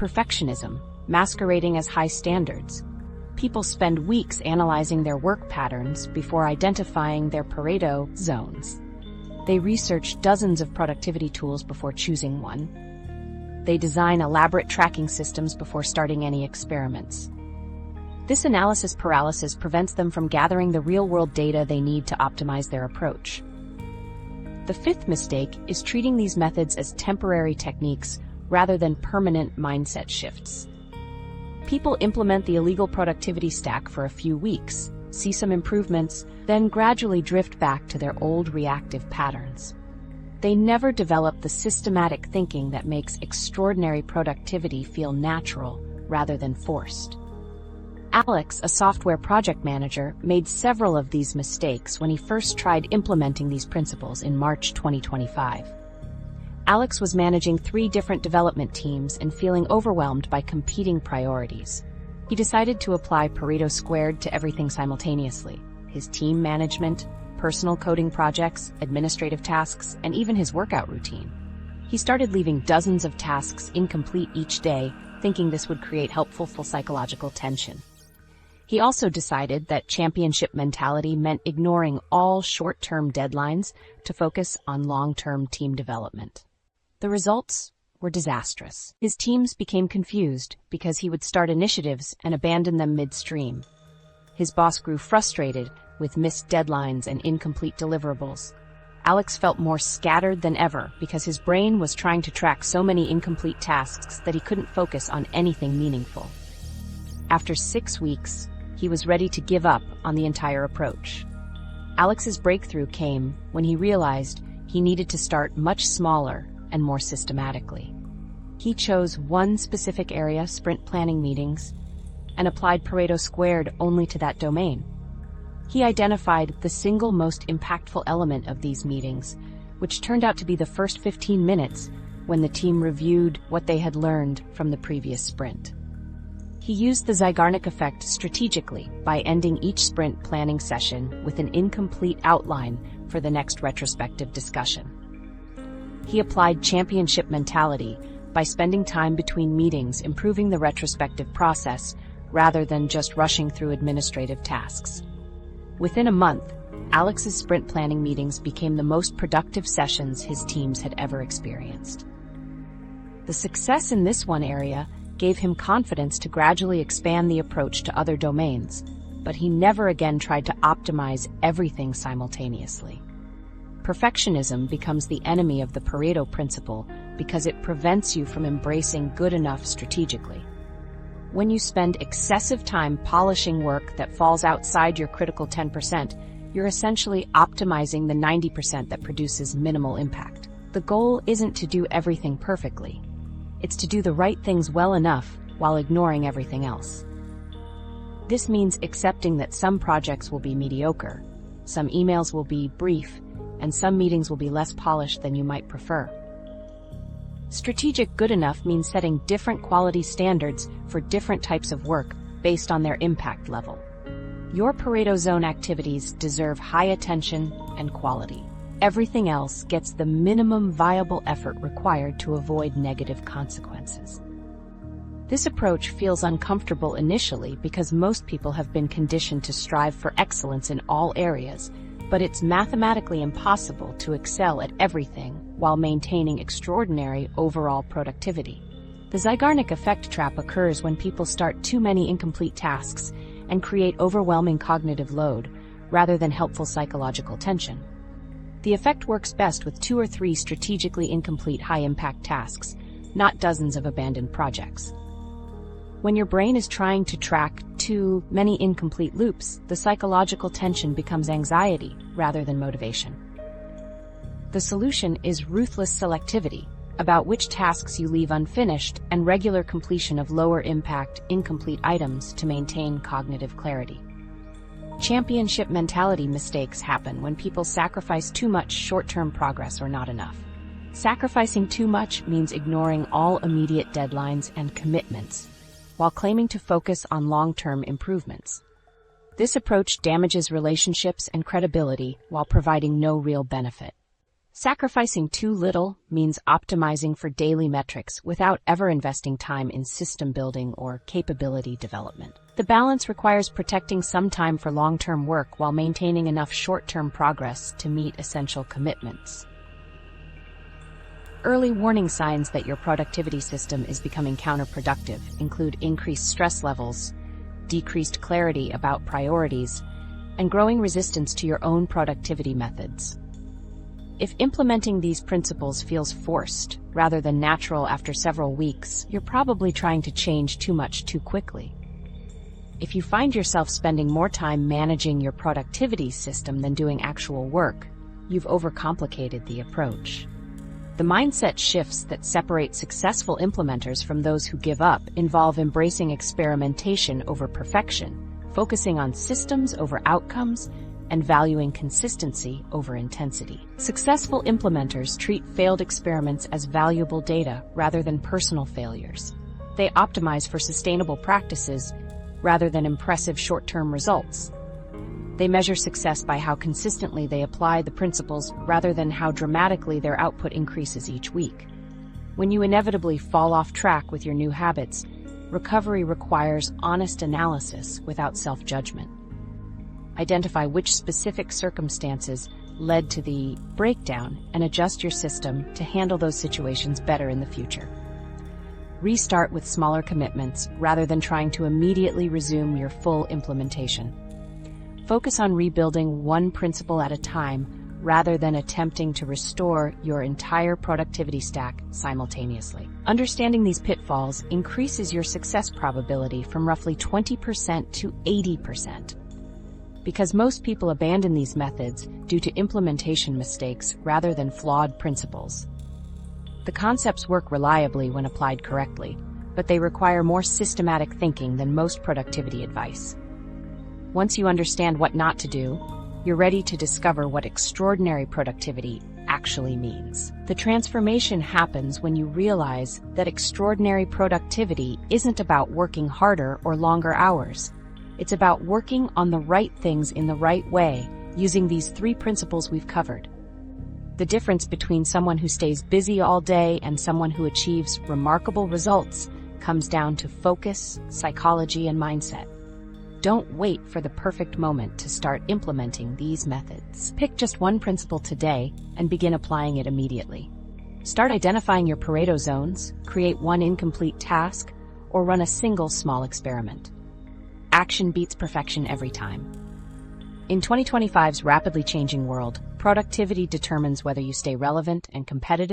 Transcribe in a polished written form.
perfectionism, masquerading as high standards. People spend weeks analyzing their work patterns before identifying their Pareto zones. They research dozens of productivity tools before choosing one. They design elaborate tracking systems before starting any experiments. This analysis paralysis prevents them from gathering the real-world data they need to optimize their approach. The fifth mistake is treating these methods as temporary techniques rather than permanent mindset shifts. People implement the illegal productivity stack for a few weeks, see some improvements, then gradually drift back to their old reactive patterns. They never develop the systematic thinking that makes extraordinary productivity feel natural rather than forced. Alex, a software project manager, made several of these mistakes when he first tried implementing these principles in March 2025. Alex was managing 3 different development teams and feeling overwhelmed by competing priorities. He decided to apply Pareto squared to everything simultaneously: his team management, personal coding projects, administrative tasks, and even his workout routine. He started leaving dozens of tasks incomplete each day, thinking this would create helpful psychological tension. He also decided that championship mentality meant ignoring all short-term deadlines to focus on long-term team development. The results were disastrous. His teams became confused because he would start initiatives and abandon them midstream. His boss grew frustrated with missed deadlines and incomplete deliverables. Alex felt more scattered than ever because his brain was trying to track so many incomplete tasks that he couldn't focus on anything meaningful. After 6 weeks, he was ready to give up on the entire approach. Alex's breakthrough came when he realized he needed to start much smaller and more systematically. He chose one specific area, sprint planning meetings, and applied Pareto squared only to that domain. He identified the single most impactful element of these meetings, which turned out to be the first 15 minutes when the team reviewed what they had learned from the previous sprint. He used the Zeigarnik effect strategically by ending each sprint planning session with an incomplete outline for the next retrospective discussion. He applied championship mentality by spending time between meetings improving the retrospective process rather than just rushing through administrative tasks. Within a month, Alex's sprint planning meetings became the most productive sessions his teams had ever experienced. The success in this one area gave him confidence to gradually expand the approach to other domains, but he never again tried to optimize everything simultaneously. Perfectionism becomes the enemy of the Pareto principle because it prevents you from embracing good enough strategically. When you spend excessive time polishing work that falls outside your critical 10%, you're essentially optimizing the 90% that produces minimal impact. The goal isn't to do everything perfectly. It's to do the right things well enough while ignoring everything else. This means accepting that some projects will be mediocre, some emails will be brief, and some meetings will be less polished than you might prefer. Strategic good enough means setting different quality standards for different types of work based on their impact level. Your Pareto zone activities deserve high attention and quality. Everything else gets the minimum viable effort required to avoid negative consequences. This approach feels uncomfortable initially because most people have been conditioned to strive for excellence in all areas, but it's mathematically impossible to excel at everything while maintaining extraordinary overall productivity. The Zeigarnik effect trap occurs when people start too many incomplete tasks and create overwhelming cognitive load rather than helpful psychological tension. The effect works best with 2 or 3 strategically incomplete high-impact tasks, not dozens of abandoned projects. When your brain is trying to track too many incomplete loops, the psychological tension becomes anxiety rather than motivation. The solution is ruthless selectivity about which tasks you leave unfinished and regular completion of lower-impact, incomplete items to maintain cognitive clarity. Championship mentality mistakes happen when people sacrifice too much short-term progress or not enough. Sacrificing too much means ignoring all immediate deadlines and commitments, while claiming to focus on long-term improvements. This approach damages relationships and credibility while providing no real benefit. Sacrificing too little means optimizing for daily metrics without ever investing time in system building or capability development. The balance requires protecting some time for long-term work while maintaining enough short-term progress to meet essential commitments. Early warning signs that your productivity system is becoming counterproductive include increased stress levels, decreased clarity about priorities, and growing resistance to your own productivity methods. If implementing these principles feels forced rather than natural after several weeks, you're probably trying to change too much too quickly. If you find yourself spending more time managing your productivity system than doing actual work, you've overcomplicated the approach. The mindset shifts that separate successful implementers from those who give up involve embracing experimentation over perfection, focusing on systems over outcomes, and valuing consistency over intensity. Successful implementers treat failed experiments as valuable data rather than personal failures. They optimize for sustainable practices rather than impressive short-term results. They measure success by how consistently they apply the principles rather than how dramatically their output increases each week. When you inevitably fall off track with your new habits, recovery requires honest analysis without self-judgment. Identify which specific circumstances led to the breakdown and adjust your system to handle those situations better in the future. Restart with smaller commitments rather than trying to immediately resume your full implementation. Focus on rebuilding one principle at a time rather than attempting to restore your entire productivity stack simultaneously. Understanding these pitfalls increases your success probability from roughly 20% to 80%. Because most people abandon these methods due to implementation mistakes rather than flawed principles. The concepts work reliably when applied correctly, but they require more systematic thinking than most productivity advice. Once you understand what not to do, you're ready to discover what extraordinary productivity actually means. The transformation happens when you realize that extraordinary productivity isn't about working harder or longer hours. It's about working on the right things in the right way, using these 3 principles we've covered. The difference between someone who stays busy all day and someone who achieves remarkable results comes down to focus, psychology, and mindset. Don't wait for the perfect moment to start implementing these methods. Pick just one principle today and begin applying it immediately. Start identifying your Pareto zones, create one incomplete task, or run a single small experiment. Action beats perfection every time. In 2025's rapidly changing world, productivity determines whether you stay relevant and competitive